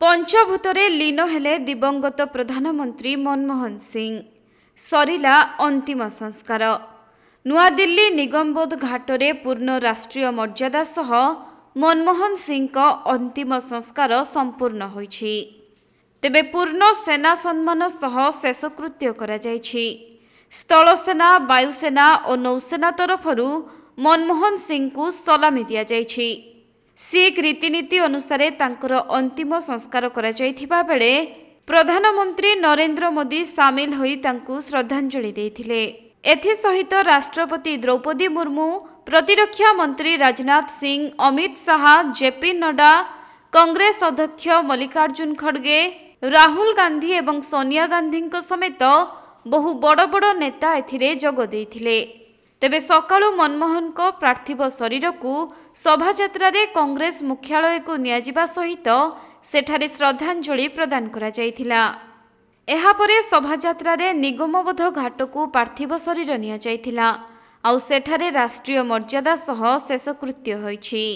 पंचभूतरे लीन हेले दिवंगत प्रधानमंत्री मनमोहन सिंह सरिला अंतिम संस्कार। नुआदिल्ली निगमबोध घाटरे पूर्ण राष्ट्रीय मर्यादा सह मनमोहन सिंह का अंतिम संस्कार संपूर्ण होईछि। तेबे पूर्ण सेना सम्मान सह शेषकृत्य करा जायछि। स्थलसेना, वायुसेना और नौसेना तरफरु मनमोहन सिंह को सलामी दिया जायछि। सिख रीतिनीति अनुसार तांकर अंतिम संस्कार करा जायथिबा बेले प्रधानमंत्री नरेंद्र मोदी सामिल होई तांकु श्रद्धांजलि देथिले। एथि सहित राष्ट्रपति द्रौपदी मुर्मू, प्रतिरक्षा मंत्री राजनाथ सिंह, अमित शाह, जेपी नड्डा, कांग्रेस अध्यक्ष मल्लिकार्जुन खड़गे, राहुल गांधी एवं सोनिया गांधी समेत बहु बड़ बड़ नेता एथिरे जोग देथिले। तेबे सकाळु मनमोहन को पार्थिव शरीर को शोभायात्रा रे कांग्रेस मुख्यालय को नियाजिबा सहित सेठारे श्रद्धांजलि प्रदान करा जायथिला। एहा परे शोभायात्रा रे निगमबोध घाट को पार्थिव शरीर निया जायथिला। आउ सेठारे राष्ट्रीय मर्यादा सह शेषकृत्य होईछि।